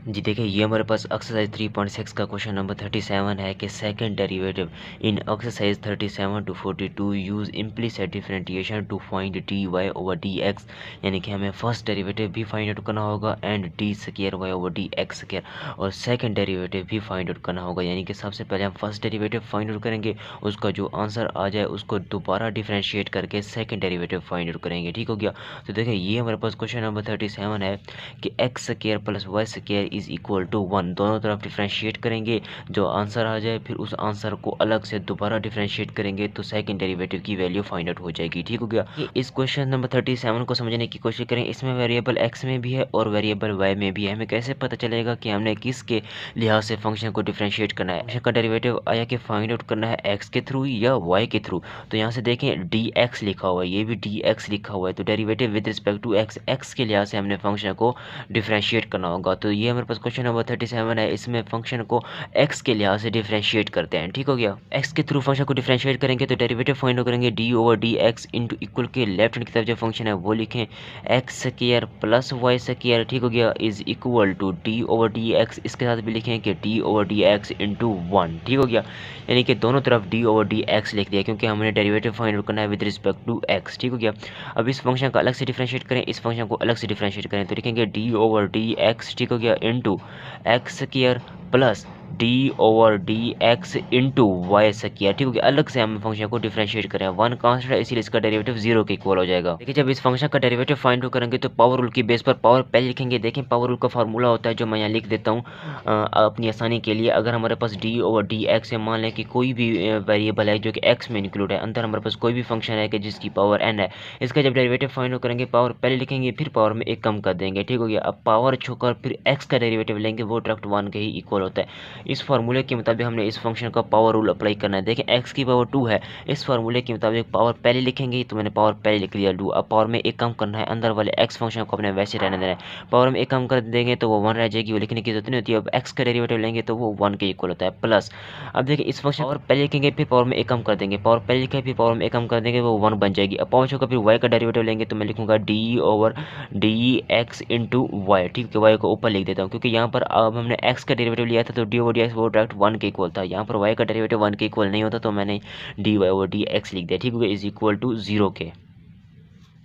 जी देखिए, ये हमारे पास एक्सरसाइज 3.6 का क्वेश्चन नंबर 37 है कि second derivative in exercise 37 to 42 use implicit differentiation to find d y over d x. यानी कि हमें फर्स्ट डेरिवेटिव भी फाइंड आउट करना होगा and d square y over d x square, और सेकंड डेरिवेटिव भी फाइंड आउट करना होगा। यानी कि सबसे पहले हम फर्स्ट डेरिवेटिव फाइंड आउट करेंगे, उसका जो आंसर आ जाए उसको दोबारा डिफरेंशिएट करके सेकंड डेरिवेटिव फाइंड आउट करेंगे। ठीक हो गया। तो देखिए, ये हमारे पास क्वेश्चन नंबर 37 है कि x square plus y square is equal to 1। दोनों तरफ डिफ्रेंशिएट करेंगे, जो आंसर आ जाए फिर उस आंसर को अलग से दोबारा डिफ्रेंशिएट करेंगे तो सेकंड डेरिवेटिव की वैल्यू फाइंड आउट हो जाएगी। ठीक हो गया। इस क्वेश्चन नंबर 37 को समझने की कोशिश करें। इसमें वेरिएबल एक्स में भी है और वेरिएबल वाई में भी है। हमें कैसे पता चलेगा कि हमने किसके लिहाज से फंक्शन को डिफ्रेंशिएट करना है। फंक्शन का डेरिवेटिव आया कि फाइंड आउट करना है एक्स के थ्रू या वाई के थ्रू। तो यहाँ से देखें डी एक्स लिखा हुआ है, ये भी डी एक्स लिखा हुआ है, तो derivative with respect to x, x के लिहाज से हमने फंक्शन को डिफरेंशिएट करना होगा। तो ये हमारे पास क्वेश्चन नंबर 37 है। इसमें फंक्शन को एक्स के लिहाज से डिफरेंशिएट करते हैं। ठीक हो गया। एक्स के थ्रू फंक्शन को डिफरेंशिएट करेंगे तो डेरिवेटिव फाइंड करेंगे d over d x into equal के लेफ्ट हैंड की तरफ जो फंक्शन है वो लिखें x square plus y square. ठीक हो गया, is equal to d over d x. इसके साथ भी लिखें कि d over d x into 1। ठीक हो गया। यानी कि दोनों तरफ डी ओवर डी एक्स लिख दिया क्योंकि हमने डेरिवेटिव फाइंड करना है विद रिस्पेक्ट टू एक्स। ठीक हो गया। अब इस फंक्शन का अलग से डिफरेंशिएट करें, इस फंक्शन को अलग से डिफरेंशिएट करें तो लिखेंगे डी ओवर डी एक्स। ठीक हो गया, into x square plus d over d x into y square. ठीक हो गया। अलग से हम फंक्शन को डिफरेंशिएट करें, वन कांस्टेंट है इसलिए इसका डेरिवेटिव 0 के इक्वल हो जाएगा। देखिए, जब इस फंक्शन का डेरिवेटिव फाइंड आउट करेंगे तो पावर रूल की बेस पर पावर पहले लिखेंगे। देखें, पावर रूल का फार्मूला होता है जो मैं यहाँ लिख देता हूँ अपनी आसानी के लिए। अगर हमारे पास डी ओवर डी एक्स है, मान लें कि कोई भी वेरिएबल है जो कि एक्स में इंक्लूड है, अंदर हमारे पास कोई भी फंक्शन है कि जिसकी पावर एन है, इसका जब डेरिवेटिव फाइंड आउट करेंगे पावर पहले लिखेंगे फिर पावर में एक कम कर देंगे। ठीक हो गया। अब पावर छोड़कर फिर एक्स का डेरिवेटिव लेंगे, वो डायरेक्ट 1 के ही इक्वल होता है। इस फार्मूले के मुताबिक हमने इस फंक्शन का पावर रूल अप्लाई करना है। देखें, x की पावर 2 है, इस फार्मूले के मुताबिक पावर पहले लिखेंगे तो मैंने पावर पहले लिख लिया 2। अब पावर में एक कम करना है, अंदर वाले x फंक्शन को अपने वैसे रहने देना है। पावर में एक कम कर देंगे तो वो 1 रह जाएगी, वो लिखने की जरूरत नहीं होती। अब x का डेरिवेटिव लेंगे तो वो 1 के इक्वल होता है प्लस। अब देखिए, इस फंक्शन पावर पहले लिखेंगे फिर पावर में एक कम कर देंगे, पावर पहले लिखे फिर पावर में एक कम कर देंगे, वो 1 बन जाएगी। अब पावर छोड़कर फिर y का डेरिवेटिव लेंगे तो मैं लिखूंगा d over d x into y. ठीक है, y को ऊपर लिख देता हूँ क्योंकि यहाँ पर अब हमने x का डेरिवेटिव लिया था तो डी ओवर डी एक्स वो डायरेक्ट 1 के इक्वल था। यहाँ पर y का डेरिवेटिव 1 के इक्वल नहीं होता तो मैंने d y over d x लिख दिया। ठीक है, इज इक्वल टू 0 के।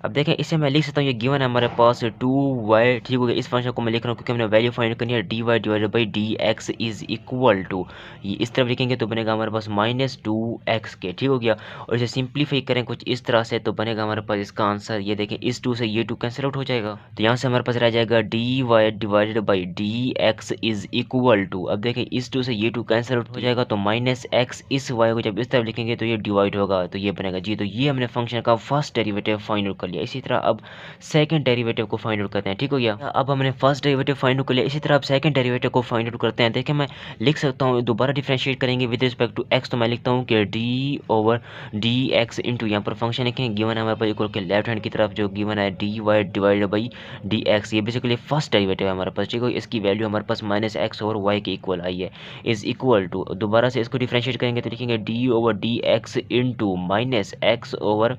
अब देखें, इसे मैं लिख सकता हूँ, ये गिवन है हमारे पास 2y। ठीक हो गया। इस फंक्शन को मैं लिख रहा हूँ क्योंकि हमने वैल्यू फाइंड करनी है। D Y divided by D x is equal to, ये इस तरफ लिखेंगे तो बनेगा हमारे पास -2x के। ठीक हो गया। और इसे सिंप्लीफाई करें कुछ इस तरह से तो बनेगा हमारे पास इसका आंसर, ये देखें, इस 2 से ये 2 कैंसिल आउट हो जाएगा तो यहाँ से हमारे पास रह जाएगा d Y divided by D x is equal to. अब देखें, इस 2 से ये 2 कैंसिल आउट हो जाएगा तो -x, इस y को जब इस तरफ लिखेंगे तो ये डिवाइड होगा तो ये बनेगा जी। तो ये हमने फंक्शन का फर्स्ट डेरिवेटिव फाइंड आउट कर लिया। इसी तरह अब सेकंड डेरिवेटिव को फाइंड आउट करते हैं। ठीक हो गया। अब हमने फर्स्ट डेरिवेटिव फाइंड आउट कर लिया, इसी तरह अब सेकंड डेरिवेटिव को फाइंड आउट करते हैं। देखिए, मैं लिख सकता हूँ, दोबारा डिफरेंशिएट करेंगे विद रिस्पेक्ट टू एक्स तो मैं लिखता हूँ कि d over d x into, यहाँ पर फंक्शन लिखेंगे गिवन है हमारे पास इक्वल के लेफ्ट हैंड की तरफ जो गिवन है d Y divided by D x, ये बेसिकली फर्स्ट डेरिवेटिव है हमारे पास। ठीक है, इसकी वैल्यू हमारे पास -x और y के इक्वल आई है, इज इक्वल टू। दोबारा से इसको डिफरेंशिएट करेंगे तो लिखेंगे d over d x into -x over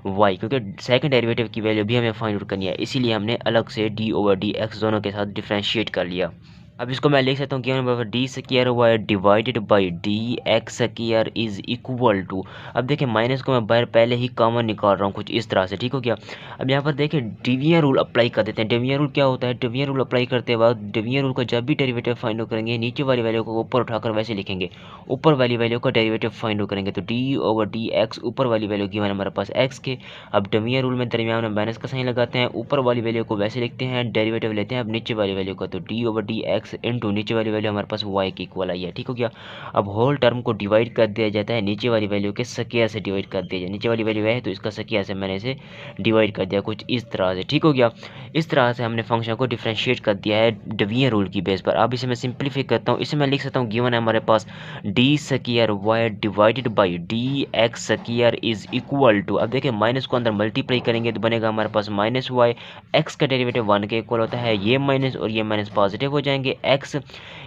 y, क्योंकि सेकंड डेरिवेटिव की वैल्यू भी हमें फाइंड आउट करनी है, इसीलिए हमने अलग से डी ओवर डी एक्स दोनों के साथ डिफरेंशिएट कर लिया। अब इसको मैं लिख सकता हूँ कि d square Y divided by D x square is equal to. अब देखिए, माइनस को मैं बाहर पहले ही कॉमन निकाल रहा हूँ कुछ इस तरह से। ठीक हो गया। अब यहाँ पर देखिए डिवीजन रूल अप्लाई कर देते हैं। डिवीजन रूल क्या होता है? डिवीजन रूल अप्लाई करते बाद डिवीजन रूल को जब भी डेरिवेटिव फाइंड आउट करेंगे नीचे वाली वैल्यू को ऊपर उठाकर वैसे लिखेंगे, ऊपर वाली वैल्यू का डेरिवेटिव फाइंड आउट करेंगे तो डी ओवर डी एक्स, ऊपर वाली वैल्यू गिवन हमारे पास एक्स के। अब डिवीजन रूल में दरमियान में माइनस का साइन लगाते हैं, ऊपर वाली वैल्यू को वैसे लिखते हैं, डेरिवेटिव लेते हैं अब नीचे वाली वैल्यू का, तो d over d x into नीचे वाली वैल्यू हमारे पास y की इक्वल आई है। ठीक हो गया। अब होल टर्म को डिवाइड कर दिया जाता है, नीचे वाली वैल्यू के स्क्वायर से डिवाइड कर दिया जाए। नीचे वाली वैल्यू है तो इसका स्क्वायर से मैंने इसे डिवाइड कर दिया कुछ इस तरह से। ठीक हो गया। इस तरह से हमने फंक्शन को डिफरेंशिएट कर दिया है डिवीजन रूल की बेस पर। अब इसे मैं सिंप्लीफाई करता हूँ, इसे मैं लिख सकता हूँ गिवन है हमारे पास D square Y divided by D x square is equal to. अब देखिए, माइनस को अंदर मल्टीप्लाई करेंगे तो बनेगा हमारे पास -y, एक्स का डेरिवेटिव 1 के इक्वल होता है, ये माइनस और ये माइनस पॉजिटिव हो जाएंगे, कि एक्स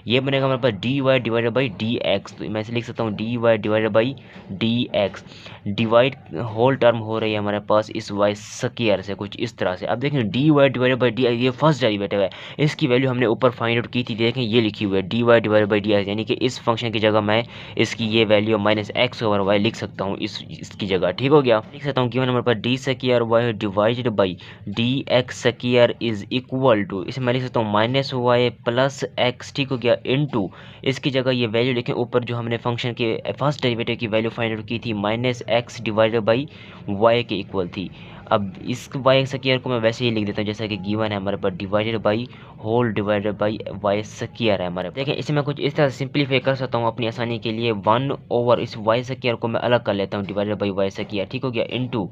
ये बनेगा हमारे पास D Y divided by D x. तो मैं इसे लिख सकता हूँ D Y divided by D X. Divide whole term हो रही है हमारे पास इस वाई स्क्वायर से कुछ इस तरह से। अब देखें d Y divided by D x ये फर्स्ट डेरिवेटिव है, इसकी वैल्यू हमने ऊपर फाइंड आउट की थी। देखें ये लिखी हुई है d Y divided by D x, यानी कि इस फंक्शन की जगह मैं इसकी ये value minus x over y लिख सकता हूँ इसकी जगह। ठीक हो गया, लिख सकता हूँ गिवन हमारे पास D square Y divided by D x square is equal to, इसे मैं लिख सकता हूँ माइनस वाई प्लस एक्स। ठीक हो गया, इनटू इसकी जगह ये वैल्यू लिखें ऊपर जो हमने फंक्शन के फर्स्ट डेरिवेटिव की वैल्यू फाइंड आउट की थी minus x divided by y के इक्वल थी। अब इस वाई स्क्वायर को मैं वैसे ही लिख देता हूँ जैसा कि गिवन है हमारे पास divided by whole divided by Y square है हमारे। देखें इसे मैं कुछ इस तरह सिंप्लीफाई कर सकता हूँ अपनी आसानी के लिए, 1 ओवर इस वाई स्क्वायर को मैं अलग कर लेता हूँ डिवाइडेड बाई वाई स्क्वायर। ठीक हो गया, इनटू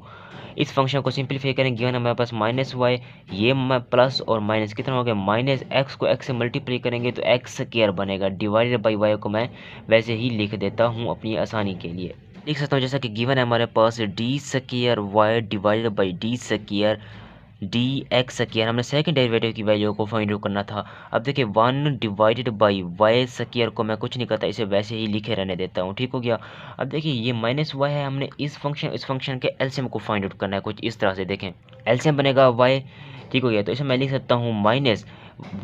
इस फंक्शन को सिंप्लीफाई करें, गिवन हमारे पास माइनस वाई, ये प्लस और माइनस कितना हो गया माइनस एक्स को एक्स से मल्टीप्लाई करेंगे तो एक्स स्क्वायर बनेगा, डिवाइडेड बाई वाई को मैं वैसे ही लिख देता हूँ अपनी आसानी के लिए। लिख सकता हूँ जैसा कि गिवन है हमारे पास D square Y divided by d square d x square, हमने सेकंड डेरिवेटिव की वैल्यू को फाइंड आउट करना था। अब देखिए 1 डिवाइडेड बाई वाई स्क्वायर को मैं कुछ नहीं करता, इसे वैसे ही लिखे रहने देता हूँ। ठीक हो गया, अब देखिए ये माइनस वाई है, हमने इस फंक्शन के एलसीएम को फाइंड आउट करना है कुछ इस तरह से। देखें एलसीएम बनेगा वाई। ठीक हो गया, तो इसे मैं लिख सकता हूँ माइनस,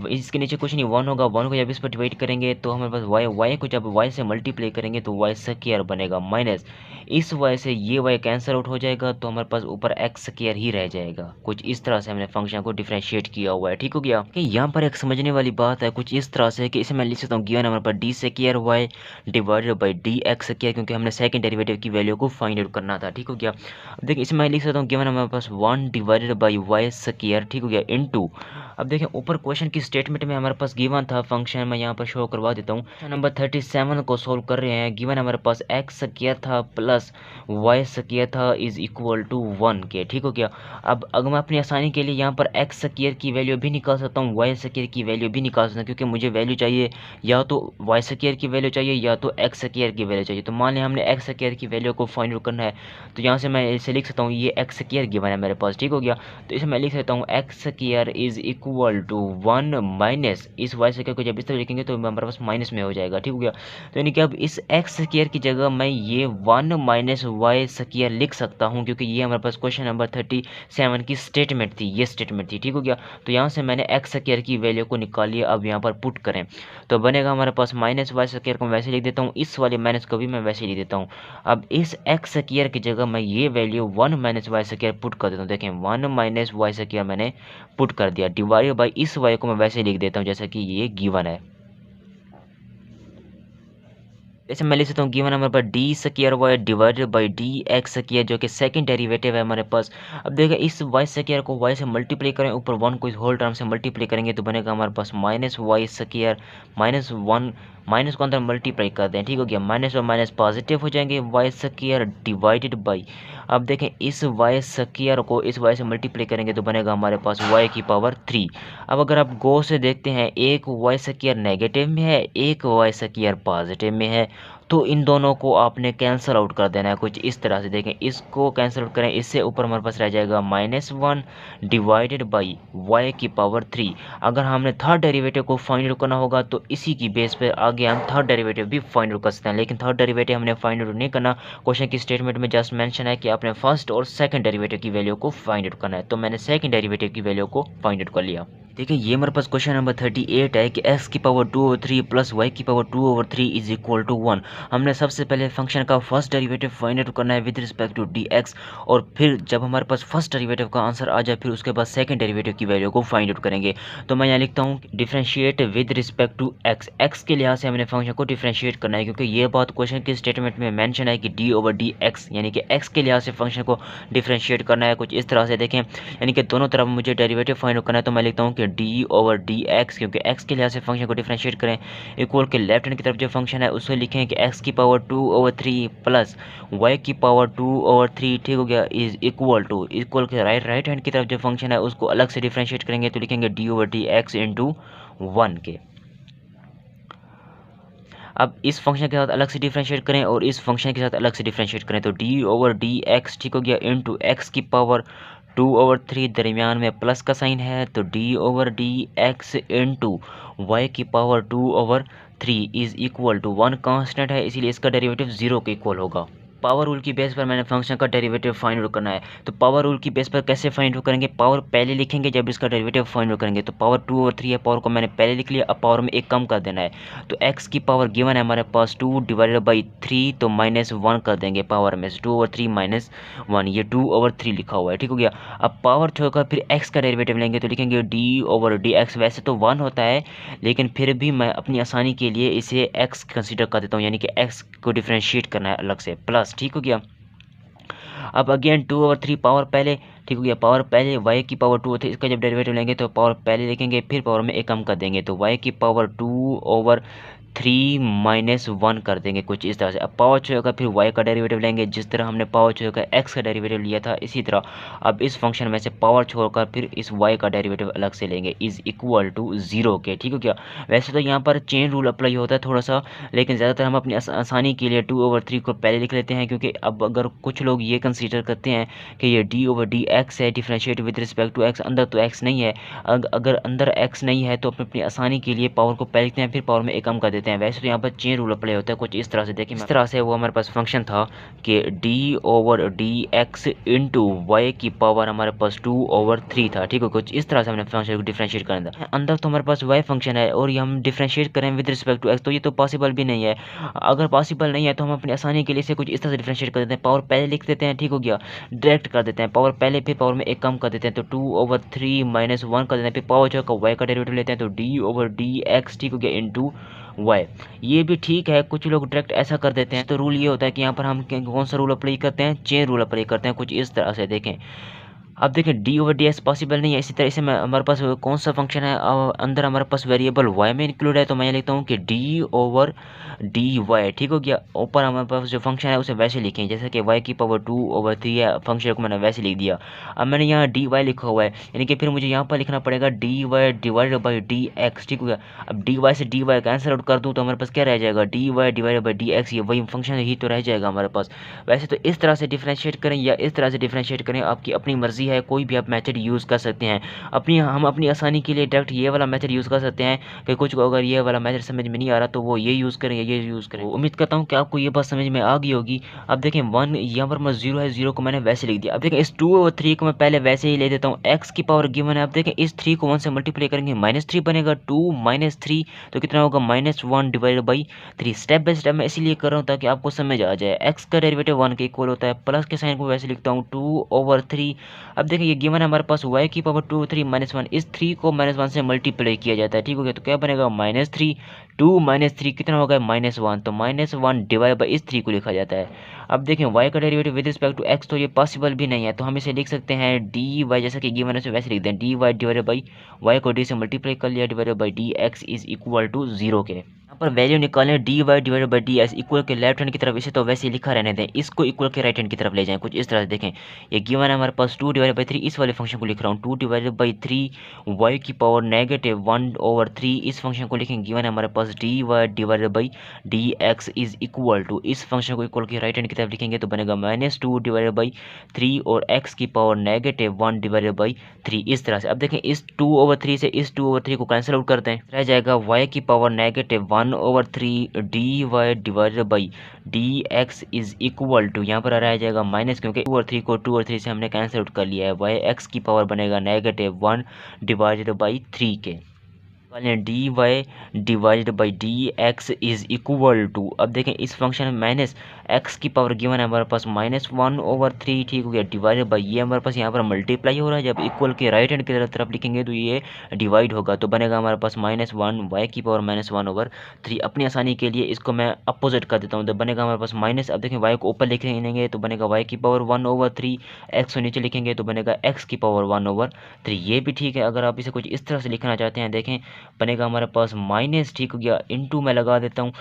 इसके नीचे कुछ नहीं 1 होगा, 1 को जब इस पर डिवाइड करेंगे तो हमारे पास वाई को जब वाई से मल्टीप्लाई करेंगे तो वाई स्क्वायर बनेगा, माइनस इस वाई से ये वाई कैंसिल आउट हो जाएगा तो हमारे पास ऊपर एक्स स्क्वायर ही रह जाएगा। कुछ इस तरह से हमने फंक्शन को डिफरेंशिएट किया हुआ है। ठीक हो गया, कि यहाँ पर एक समझने वाली बात है कुछ इस तरह से कि इसे मैं लिख सकता हूँ गिवन हमारे पास D square Y divided by D x square, क्योंकि हमने सेकंड डेरिवेटिव की वैल्यू को फाइंड आउट करना था। ठीक हो गया, अब देखिए इसे मैं लिख सकता हूँ गिवन हमारे पास 1 डिवाइडेड बाई वाई स्क्वायर। ठीक हो गया, इनटू अब देखें ऊपर क्वेश्चन की स्टेटमेंट में हमारे पास गिवन था फंक्शन, मैं यहाँ पर शो करवा देता हूँ। नंबर 37 को सोल्व कर रहे हैं, गिवन हमारे पास एक्स स्क्वायर था प्लस वाई स्क्वायर था इज इक्वल टू 1 के। ठीक हो गया, अब अगर मैं अपनी आसानी के लिए यहाँ पर एक्स स्क्वायर की वैल्यू भी निकाल सकता हूँ, वाई स्क्वायर की वैल्यू भी निकाल सकता हूँ, क्योंकि मुझे वैल्यू चाहिए या तो वाई स्क्वायर की वैल्यू चाहिए या तो एक्स स्क्वायर की वैल्यू चाहिए। तो मान लें हमने एक्स स्क्वायर की वैल्यू को फाइंड आउट करना है, तो यहाँ से मैं इसे लिख सकता हूँ ये एक्स स्क्वायर गिवन है मेरे पास। ठीक हो गया, तो इसे मैं लिख सकता हूँ x square is equal to 1 minus इस वाई स्क्वायर को जब इस तरह लिखेंगे तो हमारे पास माइनस में हो जाएगा। ठीक हो गया, तो यानी कि अब इस एक्स स्क्वायर की जगह मैं ये 1 माइनस वाई स्क्वायर लिख सकता हूँ, क्योंकि ये हमारे पास क्वेश्चन नंबर 37 की स्टेटमेंट थी, ये स्टेटमेंट थी। ठीक हो गया, तो यहाँ से मैंने एक्स स्क्वायर की वैल्यू को निकाली, अब यहाँ पर पुट करें तो बनेगा हमारे पास माइनस वाई स्क्वायर को मैं वैसे लिख देता हूँ, इस वाले माइनस को भी मैं वैसे लिख देता हूँ। अब इस एक्स स्क्वायर की जगह मैं ये value 1 minus y square put कर देता हूँ। देखें 1 माइनस वाई स्क्वायर मैंने पुट कर दिया, डिवाइडेड बाई इस वाई को मैं वैसे लिख देता हूँ जैसा कि ये गिवन है। जैसे मैं लिख सकता हूँ गिवन हमारे पास D square Y divided by D x square, जो कि सेकंड डेरिवेटिव है हमारे पास। अब देखिए इस वाई स्क्वायर को वाई से मल्टीप्लाई करें, ऊपर 1 को इस होल टर्म से मल्टीप्लाई करेंगे तो बनेगा हमारे पास minus y square minus 1, minus को अंदर मल्टीप्लाई कर दें। ठीक हो गया, माइनस और माइनस पॉजिटिव हो जाएंगे, वाई स्क्वायर डिवाइडेड बाई, अब देखें इस वाई स्क्वायर को इस वाई से मल्टीप्लाई करेंगे तो बनेगा हमारे पास वाई की पावर 3। अब अगर आप गौर से देखते हैं एक वाई स्क्वायर नेगेटिव में है, एक वाई स्क्वायर पॉजिटिव में है, तो इन दोनों को आपने कैंसिल आउट कर देना है कुछ इस तरह से। देखें इसको कैंसिल आउट करें, इससे ऊपर हमारे पास रह जाएगा -1 डिवाइडेड बाई वाई की पावर 3। अगर हमने थर्ड डेरिवेटिव को फाइंड आउट करना होगा तो इसी की बेस पे आगे हम थर्ड डेरिवेटिव भी फाइंड आउट कर सकते हैं, लेकिन थर्ड डेरिवेटिव हमने फाइंड आउट नहीं करना। क्वेश्चन की स्टेटमेंट में जस्ट मेंशन है कि आपने फर्स्ट और सेकंड डेरिवेटिव की वैल्यू को फाइंड आउट करना है, तो मैंने सेकंड डेरिवेटिव की वैल्यू को फाइंड आउट कर लिया। देखिए ये हमारे पास क्वेश्चन नंबर 38 है कि x की पावर 2/3 प्लस y की पावर 2/3 इज इक्वल टू 1। हमने सबसे पहले फंक्शन का फर्स्ट डेरिवेटिव फाइंड आउट करना है विद रिस्पेक्ट टू dx, और फिर जब हमारे पास फर्स्ट डेरिवेटिव का आंसर आ जाए फिर उसके बाद सेकंड डेरिवेटिव की वैल्यू को फाइंड आउट करेंगे। तो मैं यहाँ लिखता हूँ differentiate with respect to x के लिहाज से हमने फंक्शन को डिफरेंशिएट करना है, क्योंकि ये बात क्वेश्चन की स्टेटमेंट में मेंशन है कि d/dx यानी कि x के लिहाज से फंक्शन को डिफरेंशिएट करना है कुछ इस तरह से। देखें यानी कि दोनों तरफ मुझे डेरिवेटिव फाइंड आउट करना है, तो मैं लिखता हूँ कि d/dx, क्योंकि x के लिहाज से फंक्शन को डिफरेंशिएट करें, इक्वल के लेफ्ट हैंड की तरफ जो फंक्शन है उससे लिखें कि x की पावर 2/3 प्लस y की पावर 2/3। ठीक हो गया, इज इक्वल के राइट हैंड की तरफ जो फंक्शन है उसको अलग से डिफरेंशिएट करेंगे तो लिखेंगे d/dx इंटू 1 के। अब इस फंक्शन के साथ अलग से डिफरेंशिएट करें और इस फंक्शन के साथ अलग से डिफरेंशिएट करें तो d/dx ठीक हो गया इंटू x की पावर 2/3 दरमियान में प्लस का साइन है, तो d/dx इंटू वाई की power 2/3 is equal to 1 constant है, इसीलिए इसका डेरिवेटिव 0 के इक्वल होगा। पावर रूल की बेस पर मैंने फंक्शन का डेरिवेटिव फाइंड आउट करना है। तो पावर रूल की बेस पर कैसे फाइंड आउट करेंगे, पावर पहले लिखेंगे जब इसका डेरिवेटिव फाइंड आउट करेंगे। तो पावर 2/3 है, पावर को मैंने पहले लिख लिया, अब पावर में एक कम कर देना है। तो x की पावर गिवन है हमारे पास 2/3, तो -1 कर देंगे पावर में, 2/3 -1, ये 2/3 लिखा हुआ है, ठीक हो गया। अब पावर छोड़कर फिर x का डेरिवेटिव लेंगे, तो लिखेंगे d/dx। वैसे तो 1 होता है, लेकिन फिर भी मैं अपनी आसानी के लिए इसे x कंसीडर कर देता हूँ, यानी कि x को डिफ्रेंशिएट करना है अलग से, प्लस, ठीक हो गया। अब अगेन 2/3 पावर पहले, ठीक हो गया, पावर पहले y की पावर 2/3, इसका जब डेरिवेटिव लेंगे तो पावर पहले लिखेंगे, फिर पावर में एक कम कर देंगे, तो y की पावर 2/3 -1 कर देंगे कुछ इस तरह से। अब पावर छोड़ का फिर y का डेरिवेटिव लेंगे, जिस तरह हमने पावर छोड़ का x का डेरिवेटिव लिया था, इसी तरह अब इस फंक्शन में से पावर छोड़कर फिर इस y का डेरिवेटिव अलग से लेंगे, इज इक्वल टू 0 के, ठीक हो गया। वैसे तो यहाँ पर चेन रूल अप्लाई होता है थोड़ा सा, लेकिन ज़्यादातर हम अपनी आसानी के लिए 2/3 को पहले लिख लेते हैं, क्योंकि अब अगर कुछ लोग ये कंसीडर करते हैं कि ये d/dx है, differentiate with respect to x, अंदर तो x नहीं है, अगर अंदर x नहीं है तो अपनी आसानी के लिए पावर को पहले लिखते हैं, फिर पावर में एक कम कर देते हैं। वैसे तो यहाँ पर चेन रूल अप्लाई होता है कुछ इस तरह से, देखिए इस तरह से वो हमारे पास फंक्शन था कि d/dx इंटू वाई की पावर हमारे पास 2/3 था, ठीक है, कुछ इस तरह से हमने फंक्शन को डिफरेंशिएट करना था। अंदर तो हमारे पास y फंक्शन है और ये हम डिफरेंशिएट करें विद रिस्पेक्ट टू x, तो ये तो पॉसिबल भी नहीं है। अगर पॉसिबल नहीं है तो हम अपनी आसानी के लिए इसे कुछ इस तरह से डिफरेंशिएट कर देते हैं, पावर पहले लिख देते हैं, ठीक हो गया, डायरेक्ट कर देते हैं पावर पहले, फिर पावर में एक कम कर देते हैं, तो 2/3 -1 कर देते हैं, फिर पावर जो का y का डेरिवेटिव लेते हैं, तो d/dx, ठीक हो गया, इंटू वाई। ये भी ठीक है, कुछ लोग डायरेक्ट ऐसा कर देते हैं। तो रूल ये होता है कि यहाँ पर हम कौन सा रूल अप्लाई करते हैं, चेन रूल अप्लाई करते हैं कुछ इस तरह से, देखें। अब देखें d/dx पॉसिबल नहीं है, इसी तरह से हमारे पास कौन सा फंक्शन है, अंदर हमारे पास वेरिएबल y में इंक्लूड है, तो मैं लिखता हूँ कि d/dy, ठीक हो गया। ऊपर हमारे पास जो फंक्शन है उसे वैसे लिखें जैसे कि y की पावर 2/3 है, फंक्शन को मैंने वैसे लिख दिया। अब मैंने यहाँ dy लिखा हुआ है, यानी कि फिर मुझे यहाँ पर लिखना पड़ेगा dy/dx, ठीक हो गया। अब dy से dy कैंसिल आउट कर दूँ तो हमारे पास क्या रह जाएगा, dy/dx, ये वही फंक्शन ही तो रह जाएगा हमारे पास। वैसे तो इस तरह से डिफरेंशिएट करें या इस तरह से डिफरेंशिएट करें, आपकी अपनी मर्जी है, कोई भी आप मेथड यूज़ कर सकते हैं। हम अपनी आसानी के लिए डायरेक्ट ये वाला मेथड यूज़ कर सकते हैं, कि कुछ को अगर ये वाला मेथड समझ में नहीं आ रहा तो वो ये यूज़ करें या ये यूज़ करें। उम्मीद करता हूँ कि आपको ये बात समझ में आ गई होगी। अब देखें 1 यहाँ पर मैं 0 है, 0 को मैंने वैसे लिख दिया। अब देखें इस 2/3 को मैं पहले वैसे ही ले देता हूँ, x की पावर गिवन है। अब देखें इस 3 को 1 से मल्टीप्लाई करेंगे, -3 बनेगा, 2 -3 तो कितना होगा, -1/3। स्टेप बाय स्टेप मैं इसीलिए कर रहा हूँ ताकि आपको समझ आ जाए। x का डेरिवेटिव 1 के इक्वल होता है, प्लस के साइन को वैसे लिखता हूँ 2/3। अब देखिए ये गिवन है हमारे पास y की पावर 2/3 -1, इस 3 को -1 से मल्टीप्लाई किया जाता है, ठीक हो गया। तो क्या बनेगा, -3, 2 -3 कितना होगा, -1, तो -1 डिवाइड बाई इस 3 को लिखा जाता है। अब देखें y का derivative with respect to x, तो ये पॉसिबल भी नहीं है, तो हम इसे लिख सकते हैं dy, जैसा कि गिवन है वैसे लिख दें, dy डिवाइडेड बाई y को d से मल्टीप्लाई कर लिया, divided by dx is equal to 0 के। यहाँ पर वैल्यू निकालें dy divided by ds equal के लेफ्ट हैंड की तरफ, इसे तो वैसे ही लिखा रहने दें, इसको इक्वल के राइट हैंड की तरफ ले जाएं कुछ इस तरह से। देखें ये गिवन है हमारे पास 2 डिवाइडेड बाई 3, इस वाले फंक्शन को लिख रहा हूँ 2 डिवाइडेड बाई 3 y की पावर -1/3, इस फंक्शन को लिखेंगे, गिवन है हमारे पास dy divided by dx is equal to, इस फंक्शन को इक्वल के राइट हैंड की तरफ लिखेंगे तो बनेगा -2 डिवाइडेड बाई 3 और x की पावर -1 डिवाइडेड बाई 3, इस तरह से। अब देखें इस 2/3 से इस 2/3 को कैंसिल आउट करते हैं, रह जाएगा y की power -1/3 dy divided by dx is equal to, यहाँ पर रह जाएगा माइनस, क्योंकि 2/3 को 2/3 से हमने कैंसिल आउट कर लिया है, y x की पावर बनेगा -1 डिवाइडेड बाई 3 के। dy divided by dx is equal to, अब देखें इस फंक्शन में माइनस x की पावर गिवन है हमारे पास -1/3, ठीक हो गया, डिवाइडेड बाई ये हमारे पास यहाँ पर मल्टीप्लाई हो रहा है, जब इक्वल के राइट हैंड की तरफ लिखेंगे तो ये डिवाइड होगा, तो बनेगा हमारे पास -1 y की पावर -1/3। अपनी आसानी के लिए इसको मैं अपोजिट कर देता हूँ, तो बनेगा हमारे पास माइनस, अब देखें y को ऊपर लिख लेंगे तो बनेगा y की पावर 1/3, x को नीचे लिखेंगे तो बनेगा x की पावर 1/3। ये भी ठीक है, अगर आप इसे कुछ इस तरह से लिखना चाहते हैं, देखें बनेगा हमारे पास माइनस, ठीक हो गया, इनटू मैं लगा देता हूँ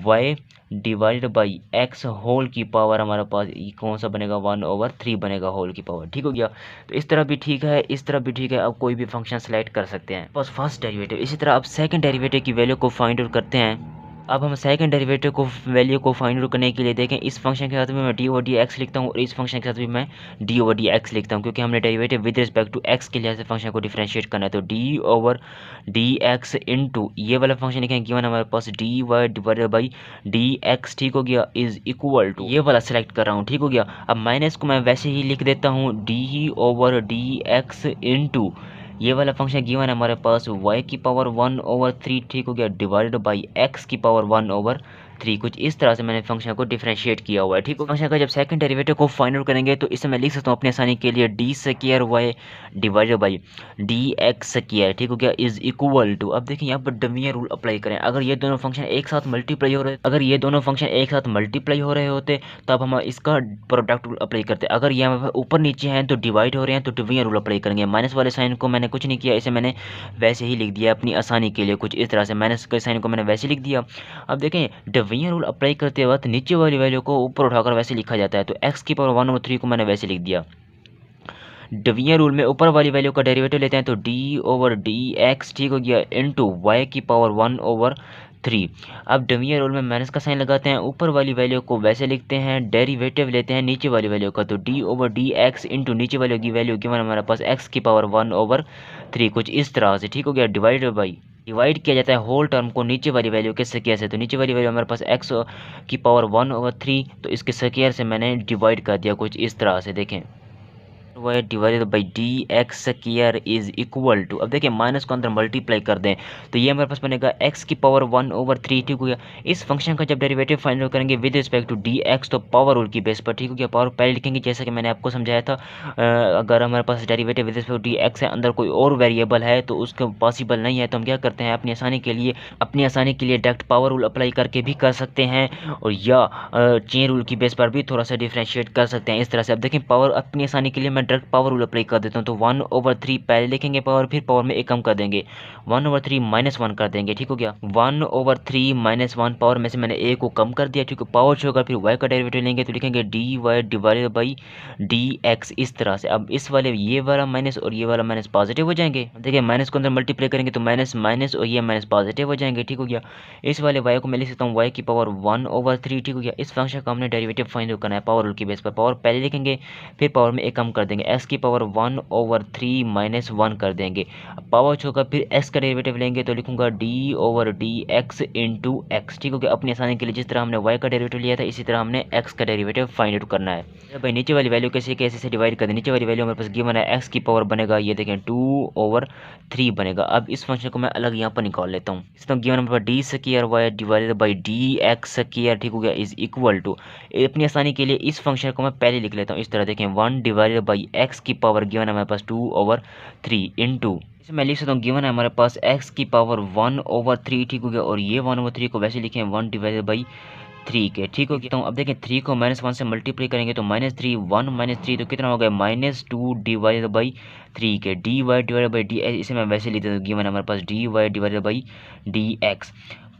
y divided by x whole की पावर हमारे पास कौन सा बनेगा, 1/3 बनेगा होल की पावर, ठीक हो गया। तो इस तरह भी ठीक है, इस तरह भी ठीक है, आप कोई भी फंक्शन सेलेक्ट कर सकते हैं। बस फर्स्ट डेरिवेटिव, इसी तरह आप सेकंड डेरिवेटिव की वैल्यू को फाइंड आउट करते हैं। अब हम सेकंड डेरिवेटिव को वैल्यू को फाइंड आउट करने के लिए देखें, इस फंक्शन के साथ भी मैं डी ओवर डी एक्स लिखता हूँ और इस फंक्शन के साथ भी मैं डी ओवर डी एक्स लिखता हूँ, क्योंकि हमने derivative with respect to x के लिहाज से फंक्शन को डिफरेंशिएट करना है। तो d over d x into ये वाला फंक्शन लिखेंगे, गिवन हमारे पास D Y divided by D x, ठीक हो गया, इज इक्वल टू, ये वाला सेलेक्ट कर रहा हूँ, ठीक हो गया। अब माइनस को मैं वैसे ही लिख देता हूँ, D over d x into ये वाला फंक्शन गिवन है हमारे पास y की पावर 1/3, ठीक हो गया, डिवाइडेड बाई x की पावर 1/3। कुछ इस तरह से मैंने फंक्शन को डिफरेंशिएट किया हुआ है, ठीक है। फंक्शन का जब सेकंड डेरिवेटिव को फाइंड आउट करेंगे तो इसे मैं लिख सकता हूँ अपनी आसानी के लिए D square y divided by D x square, ठीक हो गया, इज इक्वल टू। अब देखिए यहाँ पर डमियर रूल अप्लाई करें, अगर ये दोनों फंक्शन एक साथ मल्टीप्लाई हो रहे, अगर ये दोनों फंक्शन एक साथ मल्टीप्लाई हो रहे होते तब हम इसका प्रोडक्ट रूल अप्लाई करते। अगर ये ऊपर नीचे हैं तो डिवाइड हो रहे हैं तो डिवीजन रूल अप्लाई करेंगे। माइनस वाले साइन को मैंने कुछ नहीं किया, इसे मैंने वैसे ही लिख दिया अपनी आसानी के लिए, कुछ इस तरह से माइनस के साइन को मैंने वैसे लिख दिया। अब देखें डिवीजन रूल अप्लाई करते वक्त नीचे वाली वैल्यू को ऊपर उठाकर वैसे लिखा जाता है, तो x की पावर 1/3 को मैंने वैसे लिख दिया। डिवीजन रूल में ऊपर वाली वैल्यू का डेरिवेटिव लेते हैं तो डी ओवर डी एक्स, ठीक हो गया, इंटू वाई की पावर 1/3। अब डिवीजन रूल में माइनस का साइन लगाते हैं, ऊपर वाली वैल्यू को वैसे लिखते हैं, डेरिवेटिव लेते हैं नीचे वाली वैल्यू का, तो d over d x into नीचे वाली की वैल्यू गिवन हमारे पास x की पावर 1/3, कुछ इस तरह से, ठीक हो गया। डिवाइड किया जाता है होल टर्म को नीचे वाली वैल्यू के स्क्वायर से, तो नीचे वाली वैल्यू हमारे पास x की पावर 1/3, तो इसके स्क्वायर से मैंने डिवाइड कर दिया, कुछ इस तरह से। देखें y divided by D x square is equal to, अब देखिए माइनस को अंदर मल्टीप्लाई कर दें तो ये हमारे पास बनेगा x की पावर 1/3, ठीक हो गया। इस फंक्शन का जब डेरिवेटिव फाइंड आउट करेंगे with respect to d x तो पावर रूल की बेस पर, ठीक हो गया, पावर पहले लिखेंगे जैसा कि मैंने आपको समझाया था। अगर हमारे पास derivative with respect to d x है, अंदर कोई और वेरिएबल है तो उसको पॉसिबल नहीं है, तो हम क्या करते हैं अपनी आसानी के लिए डायरेक्ट पावर रूल अप्लाई करके भी कर सकते हैं, और या चेन रूल की बेस पर भी थोड़ा सा डिफ्रेंशिएट कर सकते हैं इस तरह से। अब देखें पावर अपनी आसानी के लिए मैं डायरेक्ट पावर रूल अप्लाई कर देता हूँ, तो 1/3 पहले लिखेंगे पावर, फिर पावर में एक कम कर देंगे, 1/3 -1 कर देंगे, ठीक हो गया। 1/3 -1 पावर में से मैंने a को कम कर दिया, ठीक है, पावर छोड़कर फिर y का डेरिवेटिव लेंगे तो लिखेंगे d Y divided by D x, इस तरह से। अब इस वाले ये वाला माइनस और ये वाला माइनस पॉजिटिव हो जाएंगे, देखिए माइनस को अंदर मल्टीप्लाई करेंगे तो माइनस माइनस और ये माइनस पॉजिटिव हो जाएंगे, ठीक हो गया। इस वाले y को मैं लिख सकता हूँ y की पावर 1/3, ठीक हो गया। इस फंक्शन का हमने डेरिवेटिव फाइंड करना है पावर रूल की बेस पर, पावर पहले लिखेंगे फिर पावर में एक कम कर देंगे, x की पावर 1/3 -1 कर देंगे, पावर छोड़कर फिर x का डेरिवेटिव लेंगे तो लिखूंगा d over d x into x, ठीक हो गया। अपनी आसानी के लिए जिस तरह हमने y का डेरिवेटिव लिया था इसी तरह हमने x का डेरिवेटिव फाइंड आउट करना है। भाई नीचे वाली वैल्यू कैसे कैसे से डिवाइड कर दें, नीचे वाली वैल्यू हमारे पास गिवन है x की पावर बनेगा, ये देखें 2/3 बनेगा। अब इस फंक्शन को मैं अलग यहाँ पर निकाल लेता हूँ, इस गिवन हमारे पास D square Y divided by D x square, ठीक हो गया, इज इक्वल टू। अपनी आसानी के लिए इस फंक्शन को मैं पहले लिख लेता हूँ इस तरह, देखें 1 डिवाइडेड बाई एक्स की पावर गिवन है हमारे पास 2/3 इंटू, इसे मैं लिख सकता हूँ गिवन है हमारे पास x की पावर 1/3, ठीक हो गया, और ये 1/3 को वैसे लिखें 1 डिवाइडेड बाई 3 के, ठीक हो गया। तो अब देखें 3 को -1 से मल्टीप्लाई करेंगे तो -3 1 -3 तो कितना हो गया -2 डिवाइडेड बाई 3 के, d Y divided by D x, इसे मैं वैसे लिख देता हूँ गिवन है हमारे पास D Y divided by D x,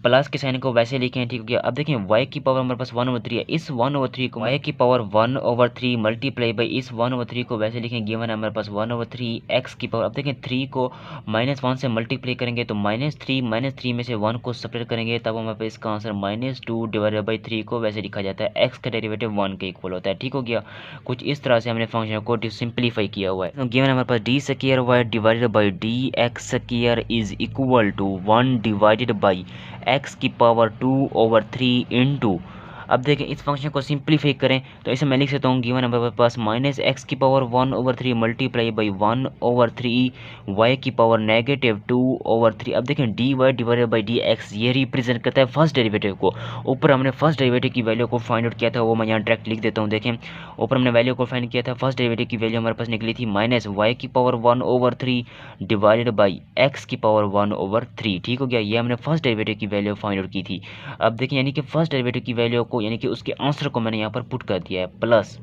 plus के साइन को वैसे लिखें, ठीक हो गया। अब देखें y की पावर हमारे पास 1/3 है, इस 1/3 को y की पावर 1/3 मल्टीप्लाई बाई इस 1/3 को वैसे लिखें गिवन है हमारे पास 1/3 x की पावर। अब देखें 3 को -1 से मल्टीप्लाई करेंगे तो -3 में से 1 को सेपरेट करेंगे तब हमारे पास इसका आंसर -2 डिवाइडेड बाई 3 को वैसे लिखा जाता है, x का डेरिवेटिव 1 के इक्वल होता है, ठीक हो गया। कुछ इस तरह से हमने फंक्शन को सिंप्लीफाई किया हुआ है। तो गिवन हमारे पास D square Y divided by D x square is equal to 1 divided by x की पावर 2/3 इंटू, अब देखें इस फंक्शन को सिंप्लीफाई करें तो इसे मैं लिख सकता हूँ गिवन हमारे पास -x की पावर 1/3 मल्टीप्लाई बाई 1/3 y की पावर -2/3। अब देखें d Y divided by D x ये रिप्रेजेंट करता है फर्स्ट डेरिवेटिव को, ऊपर हमने फर्स्ट डेरिवेटिव की वैल्यू को फाइंड आउट किया था, वो मैं यहाँ डायरेक्ट लिख देता हूँ। देखें ऊपर हमने वैल्यू को फाइंड किया था, फर्स्ट डेरिवेटिव की वैल्यू हमारे पास निकली थी -y की पावर 1/3 डिवाइडेड बाई x की पावर 1/3, ठीक हो गया। ये हमने फर्स्ट डेरिवेटिव की वैल्यू फाइंड आउट की थी। अब देखें यानी कि फर्स्ट डेरिवेटिव की वैल्यू को यानी कि उसके आंसर को मैंने यहाँ पर पुट कर दिया है, प्लस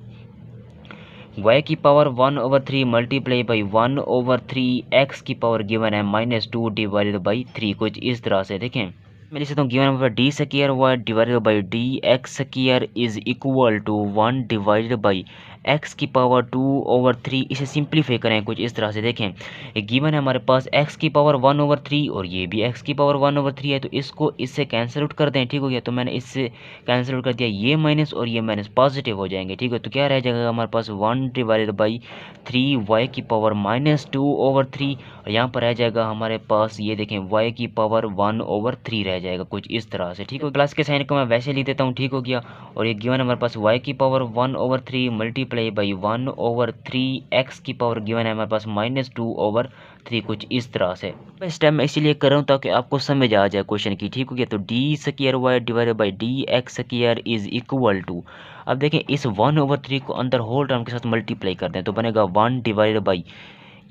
y की पावर 1/3 मल्टीप्लाई बाई 1/3 x की पावर गिवन है -2 डिवाइडेड बाई 3, कुछ इस तरह से। देखें मैं लिख सकता हूँ given number d square Y divided by D x square is equal to 1 divided by x की पावर 2/3। इसे सिंप्लीफाई करें कुछ इस तरह से। देखें ये गिवन है हमारे पास एक्स की पावर 1/3 और ये भी एक्स की पावर 1/3 है, तो इसको इससे कैंसिल आउट कर दें। ठीक हो गया, तो मैंने इससे कैंसिल आउट कर दिया, ये माइनस और ये माइनस पॉजिटिव हो जाएंगे। ठीक है, तो क्या रह जाएगा हमारे पास 1 डिवाइडेड बाई 3 वाई की पावर -2/3 और यहाँ पर रह जाएगा हमारे पास ये देखें y की पावर 1/3 रह जाएगा कुछ इस तरह से। ठीक हो, प्लस के साइन को मैं वैसे लिख देता हूँ। ठीक हो गया, और ये गिवन हमारे पास y की पावर 1/3 मल्टीप्लाई बाई 1/3 x की पावर गिवन है हमारे पास -2/3 कुछ इस तरह से। मैं स्टेप में इसीलिए कर रहा हूँ ताकि आपको समझ आ जाए क्वेश्चन की। ठीक हो गया, तो d square Y divided by D x square is equal to, अब देखें इस 1/3 को अंदर होल टर्म के साथ मल्टीप्लाई कर दें तो बनेगा 1 डिवाइडेड बाई,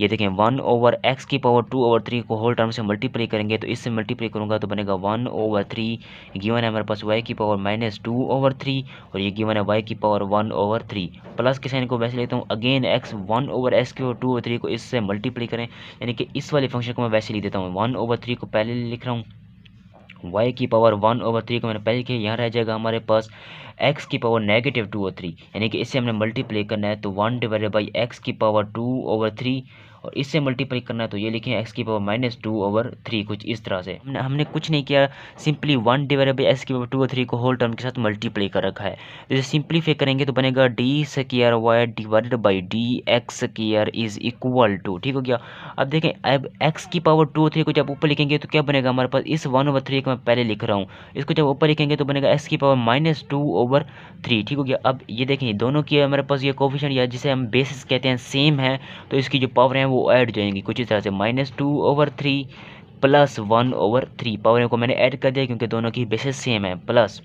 ये देखें 1/x की पावर 2/3 को होल टर्म से मल्टीप्लाई करेंगे तो इससे मल्टीप्लाई करूंगा तो बनेगा 1/3। गिवन है हमारे पास y की पावर -2/3 और ये गिवन है y की पावर 1/3। प्लस के साइन को वैसे लेता हूँ, अगेन x 1/x की पावर 2/3 को इससे मल्टीप्लाई करें, यानी कि इस वाले फंक्शन को मैं वैसे लिख देता हूँ। 1/3 को पहले लिख रहा हूँ, y की पावर 1/3 को मैंने पहले किया, यहाँ रह जाएगा हमारे पास x की पावर -2/3, यानी कि इससे हमने मल्टीप्लाई करना है तो 1 डिवाइडेड बाई एक्स की पावर 2/3 और इससे मल्टीप्लाई करना है तो ये लिखें x की पावर -2/3 कुछ इस तरह से। हमने कुछ नहीं किया, सिंपली 1 डिवाइडेड बाई एक्स की पावर 2/3 को होल टर्म के साथ मल्टीप्लाई कर रखा है। इसे सिंप्लीफाई करेंगे तो बनेगा d square Y divided by D x square is equal to, ठीक हो गया। अब देखें अब x की पावर 2/3 को जब ऊपर लिखेंगे तो क्या बनेगा हमारे पास, इस 1/3 को मैं पहले लिख रहा हूँ, इसको जब ऊपर लिखेंगे तो बनेगा x की पावर -2/3। ठीक हो गया। अब ये देखें दोनों की हमारे पास ये कोफिशिएंट या जिसे हम बेसिस कहते हैं सेम है, तो इसकी जो पावर है वो ऐड जाएंगी कुछ इस तरह से, -2/3 प्लस 1/3। पावर को मैंने ऐड कर दिया क्योंकि दोनों की बेसिस सेम है, प्लस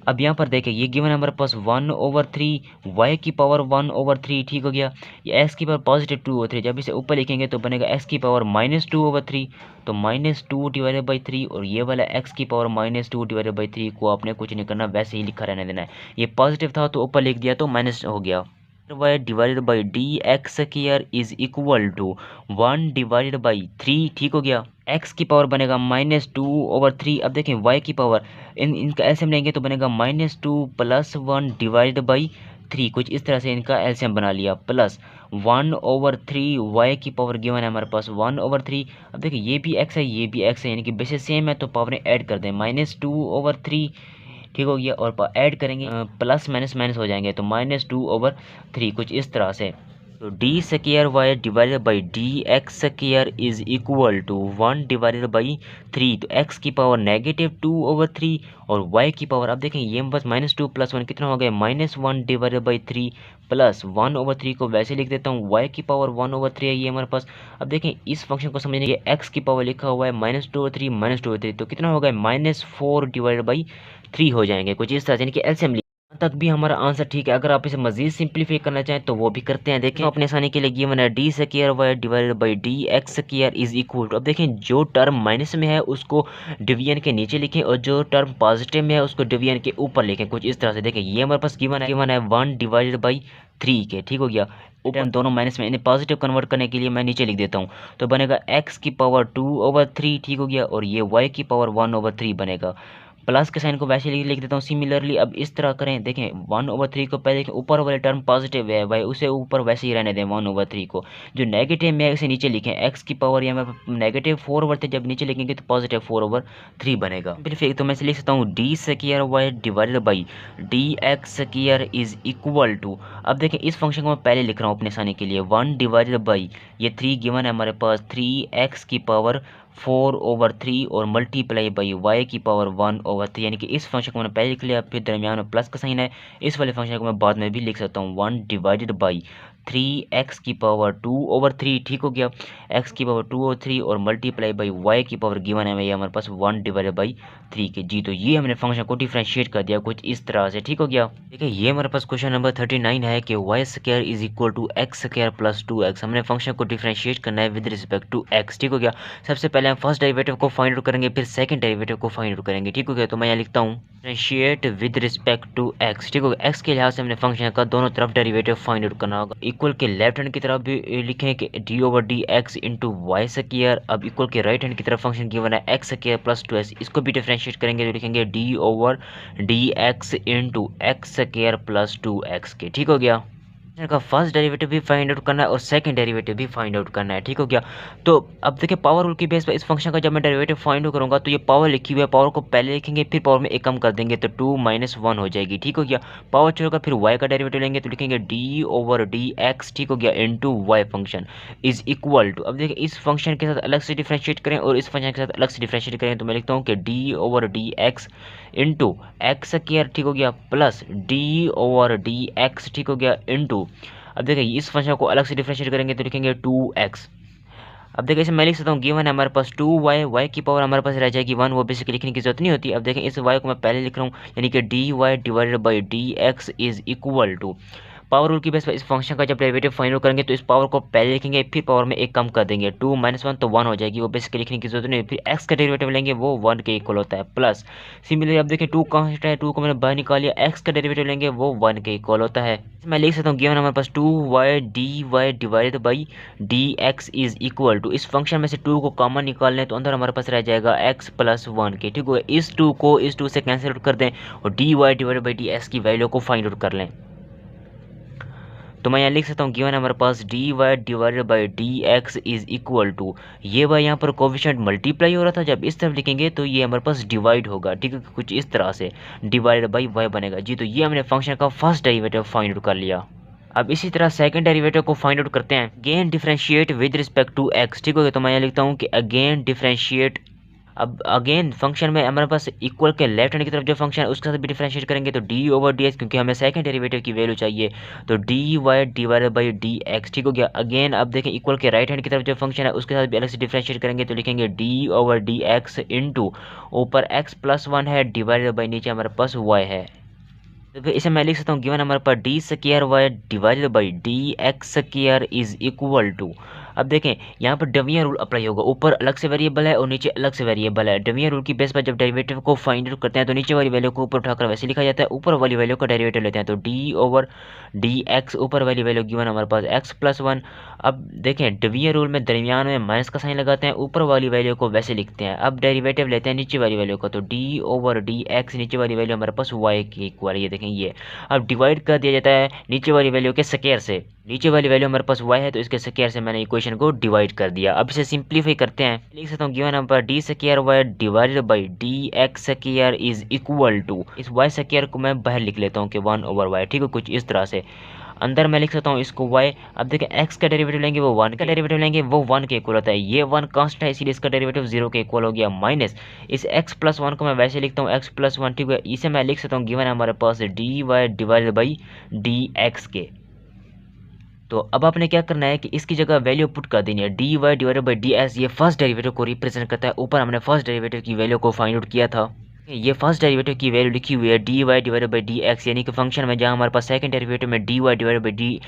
अब यहाँ पर देखें ये गिवन है हमारे पास 1/3 y की पावर 1/3। ठीक हो गया, ये x की पावर पॉजिटिव 2/3, जब इसे ऊपर लिखेंगे तो बनेगा x की पावर -2/3, तो -2 डिवाइडेड बाई 3 और ये वाला x की पावर -2 डिवाइडेड बाई 3 को आपने कुछ नहीं करना, वैसे ही लिखा रहने देना है। ये पॉजिटिव था तो ऊपर लिख दिया तो माइनस हो गया। y divided by D x square is equal to 1 divided by 3। ठीक हो गया, x की पावर बनेगा -2/3। अब देखें y की पावर इनका एलसीएम लेंगे तो बनेगा -2 प्लस 1 डिवाइडेड बाई 3 कुछ इस तरह से इनका एलसीएम बना लिया, प्लस 1/3 y की पावर गिवन है हमारे पास 1/3। अब देखिए ये भी x है ये भी x है, यानी कि बेसिस सेम है तो पावर ऐड कर दें, -2/3। ठीक हो गया, और ऐड करेंगे प्लस माइनस माइनस हो जाएंगे तो -2/3 कुछ इस तरह से। तो d square Y divided by D x square is equal to 1 divided by 3, तो x की पावर -2/3 और y की पावर, अब देखें ये बस -2 प्लस 1 कितना हो गया, -1 डिवाइडेड बाई 3 प्लस 1/3 को वैसे लिख देता हूँ, y की पावर 1/3 है ये हमारे पास। अब देखें इस फंक्शन को समझने के x की पावर लिखा हुआ है -2/3 -2/3, तो कितना हो गया -4 डिवाइडेड बाई 3 हो जाएंगे कुछ इस तरह से, यानी कि एलसीएम तक भी हमारा आंसर ठीक है। अगर आप इसे मजीद सिंप्लीफाई करना चाहें तो वो भी करते हैं। देखें अपने आसानी के लिए गिवन है d square Y divided by D x square is equal to, अब देखें जो टर्म माइनस में है उसको डिवीजन के नीचे लिखें और जो टर्म पॉजिटिव में है उसको डिवीजन के ऊपर लिखें कुछ इस तरह से। देखें ये हमारे पास गिवन है 1 डिवाइडेड बाई 3 के, ठीक हो गया, ऊपर दोनों माइनस में, इन्हें पॉजिटिव कन्वर्ट करने के लिए मैं नीचे लिख देता हूँ तो बनेगा x की पावर 2/3। ठीक हो गया, और ये y की पावर 1/3 बनेगा, प्लस के साइन को वैसे लिख देता हूँ सिमिलरली। अब इस तरह करें, देखें 1/3 को पहले देखें ऊपर वाले टर्म पॉजिटिव है भाई उसे ऊपर वैसे ही रहने दें 1/3 को, जो नेगेटिव में है उसे नीचे लिखें, x की पावर या -4/3 जब नीचे लिखेंगे तो पॉजिटिव 4/3 बनेगा। फिर तो मैं लिख सकता हूँ d square Y divided by D x square is equal to, अब देखें इस फंक्शन को मैं पहले लिख रहा हूँ अपने आसानी के लिए, 1 डिवाइडेड बाई ये 3 गिवन है हमारे पास 3x की पावर 4/3 और मल्टीप्लाई बाई y की पावर 1/3, यानी कि इस फंक्शन को मैंने पहले लिख लिया, फिर दरमियान में प्लस का साइन है, इस वाले फंक्शन को मैं बाद में भी लिख सकता हूँ 1 डिवाइडेड बाई 3x की पावर 2/3। ठीक हो गया, x की पावर 2/3 और मल्टीप्लाई बाई y की पावर गिवन है ये हमारे पास 1 डिवाइडेड बाई 3 के जी। तो ये हमने फंक्शन को डिफ्रेंशिएट कर दिया कुछ इस तरह से। ठीक हो गया, देखिए ये हमारे पास क्वेश्चन नंबर 39 है कि y square is equal to x square plus 2x। हमने फंक्शन को डिफ्रेंशिएट करना है विद रिस्पेक्ट टू x। ठीक हो गया, सबसे पहले हम फर्स्ट डेरिवेटिव को फाइंड आउट करेंगे, फिर सेकंड डेरिवेटिव को फाइंड आउट करेंगे। ठीक हो गया, तो मैं यहाँ लिखता हूँ differentiate with respect to x, ठीक होगा। एक्स के लिहाज से हमने फंक्शन का दोनों तरफ डेरिवेटिव फाइंड आउट करना होगा। इक्वल के लेफ्ट हैंड की तरफ भी लिखें कि d over d x into y square. अब इक्वल के राइट हैंड की तरफ फंक्शन गिवन है एक्स स्क्वायर प्लस 2x, इसको भी डिफरेंशिएट करेंगे तो लिखेंगे d over d x into x square plus 2x के, ठीक हो गया। का फर्स्ट डेरिवेटिव भी फाइंड आउट करना है और सेकंड डेरिवेटिव भी फाइंड आउट करना है, ठीक हो गया। तो अब देखिए पावर रूल की बेस पर इस फंक्शन का जब मैं डेरिवेटिव फाइंड आउट करूंगा तो ये पावर लिखी हुई है, पावर को पहले लिखेंगे फिर पावर में एक कम कर देंगे तो 2 - 1 हो जाएगी, ठीक हो गया। पावर छोड़कर फिर y का डेरिवेटिव लेंगे तो लिखेंगे डी ओवर डी एक्स, ठीक हो गया, into y function is equal to. अब देखिए इस फंक्शन के साथ अलग से डिफ्रेंशिएट करें और इस फंक्शन के साथ अलग से डिफ्रेंशिएट करें तो मैं लिखता हूँ कि d over d x into x square, ठीक हो गया, plus d over d x, ठीक हो गया, इंटू। अब देखिए इस फंक्शन को अलग से डिफरेंशिएट करेंगे तो लिखेंगे 2x। अब देखिए इसे मैं लिख सकता हूँ गिवन है हमारे पास 2y, y की पावर हमारे पास रह जाएगी 1, वो बेसिकली लिखने की जरूरत नहीं होती। अब देखें इस y को मैं पहले लिख रहा हूँ यानी कि dy divided by dx is equal to. Power rule की बेस पर इस फंक्शन का जब डेरिवेटिव फाइंड करेंगे तो इस पावर को पहले लिखेंगे फिर पावर में एक कम कर देंगे, 2 - 1 तो 1 हो जाएगी, वो बेसिकली लिखने की जरूरत नहीं। फिर x का डेरिवेटिव लेंगे वो 1 के इक्वल होता है, प्लस सिमिलरली अब देखिए 2 कांस्टेंट है, 2 को मैंने बाहर निकाल लिया, x का डेरिवेटिव लेंगे वो 1 के इक्वल होता है। मैं लिख सकता हूँ गिवन हमारे पास 2y dy divided by dx is equal to. इस फंक्शन में से 2 को कॉमन निकाल लें तो अंदर हमारे पास रह जाएगा x + 1 के, ठीक है। इस 2 को इस 2 से कैंसिल आउट कर दें और dy डिवाइडेड बाई dx की वैल्यू को फाइंड आउट कर लें तो मैं यहाँ लिख सकता हूँ गिवन हमारे पास dy divided by dx is equal to, ये भाई यहाँ पर कोफिशिएंट मल्टीप्लाई हो रहा था, जब इस तरफ लिखेंगे तो ये हमारे पास डिवाइड होगा, ठीक है, कुछ इस तरह से डिवाइडेड बाई y बनेगा जी। तो ये हमने फंक्शन का फर्स्ट डेरिवेटिव फाइंड आउट कर लिया। अब इसी तरह सेकंड डेरिवेटिव को फाइंड आउट करते हैं। Again differentiate with respect to x, ठीक हो गया। तो मैं यहाँ लिखता हूँ कि अगेन डिफरेंशिएट। अब अगेन फंक्शन में हमारे पास इक्वल के लेफ्ट हैंड की तरफ जो फंक्शन है उसके साथ भी डिफरेंशिएट करेंगे तो डी ओवर डी एक्स, क्योंकि हमें सेकंड डेरिवेटिव की वैल्यू चाहिए तो d Y divided by D x, ठीक हो गया। अगेन अब देखें इक्वल के राइट हैंड की तरफ जो फंक्शन है उसके साथ भी अलग से डिफरेंशिएट करेंगे तो लिखेंगे d over d x into ऊपर एक्स प्लस 1 है डिवाइडेड बाई नीचे हमारे पास वाई है। तो फिर इसे मैं लिख सकता हूँ गिवन हमारे पास D square Y divided by D x square is equal to. अब देखें यहाँ पर डिवीजन रूल अप्लाई होगा, ऊपर अलग से वेरिएबल है और नीचे अलग से वेरिएबल है। डिवीजन रूल की बेस पर जब डेरिवेटिव को फाइंड आउट करते हैं तो नीचे वाली वैल्यू को ऊपर उठाकर वैसे लिखा जाता है, ऊपर वाली वैल्यू का डेरिवेटिव लेते हैं तो डी ओवर डी एक्स, ऊपर वाली वैल्यू गिवन हमारे पास एक्स प्लस 1। अब देखें डिवीजन रूल में दरमियान में माइनस का साइन लगाते हैं, ऊपर वाली वैल्यू को वैसे लिखते हैं। अब डेरिवेटिव लेते हैं नीचे वाली वैल्यू का तो डी ओवर डी एक्स, नीचे वाली वैल्यू हमारे पास वाई की इक्वल, ये देखें ये। अब डिवाइड कर दिया जाता है नीचे वाली वैल्यू के स्क्वायर से, नीचे वाली वैल्यू हमारे पास y है तो इसके स्क्वायर से मैंने इक्वेशन को डिवाइड कर दिया। अब इसे सिंप्लीफाई करते हैं, लिख सकता हूँ given number d square y divided by D x square is equal to, इस y स्क्वायर को मैं बाहर लिख लेता हूँ कि 1 ओवर y, ठीक है, कुछ इस तरह से। अंदर मैं लिख सकता हूँ इसको y। अब देखिए x का डेरिवेटिव लेंगे वो 1 का डेरिवेटिव लेंगे वो 1 के इक्वल होता है, ये 1 कांस्टेंट है इसीलिए इसका डेरिवेटिव 0 के इक्वल हो गया, माइनस इस x प्लस 1 को मैं वैसे लिखता हूँ x प्लस 1, ठीक है। इसे मैं लिख सकता हूँ गिवन हमारे पास D Y divided by D x के। तो अब आपने क्या करना है कि इसकी जगह वैल्यू पुट कर देनी है, d Y divided by D x, ये फर्स्ट डेरिवेटिव को रिप्रेजेंट करता है। ऊपर हमने फर्स्ट डेरिवेटिव की वैल्यू को फाइंड आउट किया था, ये फर्स्ट डेरिवेटिव की वैल्यू लिखी हुई है d Y divided by D x, यानी कि फंक्शन में जहाँ हमारे पास सेकंड डेरिवेटिव में d Y divided by D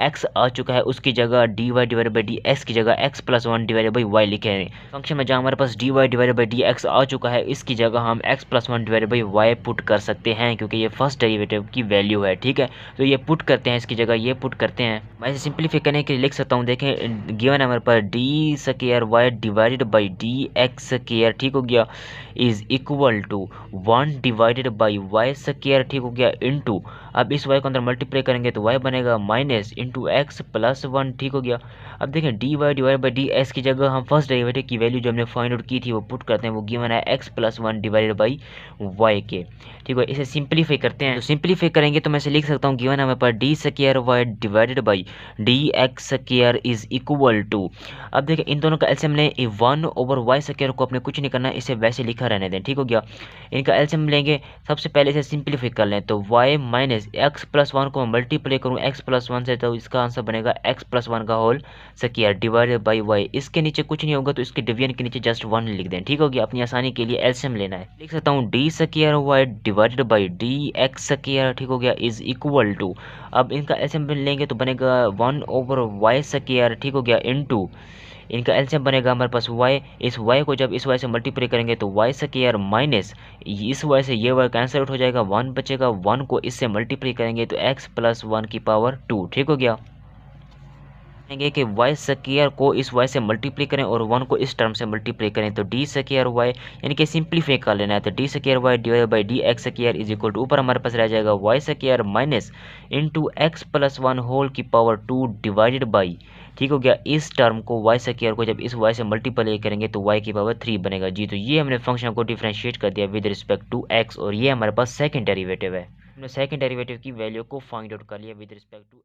x आ चुका है उसकी जगह d Y divided by D x की जगह x plus 1 divided by y लिखे हैं। फंक्शन में जहाँ हमारे पास D Y divided by D x आ चुका है इसकी जगह हम x plus 1 divided by Y put कर सकते हैं, क्योंकि ये फर्स्ट डेरिवेटिव की वैल्यू है, ठीक है। तो ये पुट करते हैं, इसकी जगह ये पुट करते हैं। मैं इसे सिंप्लीफाई करने के लिए लिख सकता हूँ, देखें गिवन हमारे पास D square Y divided by D x square, ठीक हो गया, is equal to 1 divided by Y square, ठीक हो गया, इनटू। अब इस y को अंदर मल्टीप्लाई करेंगे तो y बनेगा माइनस इंटू एक्स प्लस 1, ठीक हो गया। अब देखें d y divide by D x की जगह हम फर्स्ट डेरिवेटिव की वैल्यू जो हमने फाइंड आउट की थी वो पुट करते हैं, वो गिवन है x plus 1 divided by y के, ठीक है। इसे सिंप्लीफाई करते हैं, तो सिंप्लीफाई करेंगे तो मैं इसे लिख सकता हूँ गिवन हमें पर d square Y divided by D x square is equal to. अब देखें इन दोनों का एलसीएम लें, 1 ओवर वाई स्क्वायर को अपने कुछ नहीं करना, इसे वैसे लिखा रहने दें, ठीक हो गया। इनका एलसीएम लेंगे, सबसे पहले इसे सिंप्लीफाई कर लें तो y माइनस एक्स प्लस 1 को मल्टीप्लाई करूँ एक्स प्लस 1 से तो इसका आंसर बनेगा एक्स प्लस 1 का whole square divided by y. इसके नीचे कुछ नहीं होगा तो इसके डिवीजन के नीचे जस्ट 1 लिख दें, ठीक हो गया। अपनी आसानी के लिए एलसीएम लेना है, लिख सकता हूँ d square Y divided by D x square, ठीक हो गया, इज इक्वल टू। अब इनका एलसीएम लेंगे तो बनेगा 1 ओवर वाई स्क्वायर, ठीक हो गया, इनटू इनका एलसीएम बनेगा हमारे पास y। इस y को जब इस y से मल्टीप्लाई करेंगे तो y स्क्वायर माइनस इस y से ये y कैंसिल आउट हो जाएगा, 1 बचेगा। 1 को इससे मल्टीप्लाई करेंगे तो x प्लस 1 की पावर 2। ठीक हो गया। करेंगे कि वाई स्क्वायर को इस वाई से मल्टीप्लाई करें और 1 को इस टर्म से मल्टीप्लाई करें तो डी स्क्वायर वाई यानी कि सिंप्लीफाई कर लेना है। तो d square y divide by D x square is equal to ऊपर हमारे पास रह जाएगा y square minus into x plus 1 whole की पावर 2 डिवाइडेड बाई, ठीक हो गया, इस टर्म को वाई स्क्वायर को जब इस वाई से मल्टीप्लाई करेंगे तो वाई की पावर 3 बनेगा जी। तो ये हमने फंक्शन को डिफरेंशिएट कर दिया विद रिस्पेक्ट टू एक्स और ये हमारे पास सेकंड डेरिवेटिव है। हमने सेकंड डेरिवेटिव की वैल्यू को फाइंड आउट कर लिया विद रिस्पेक्ट टू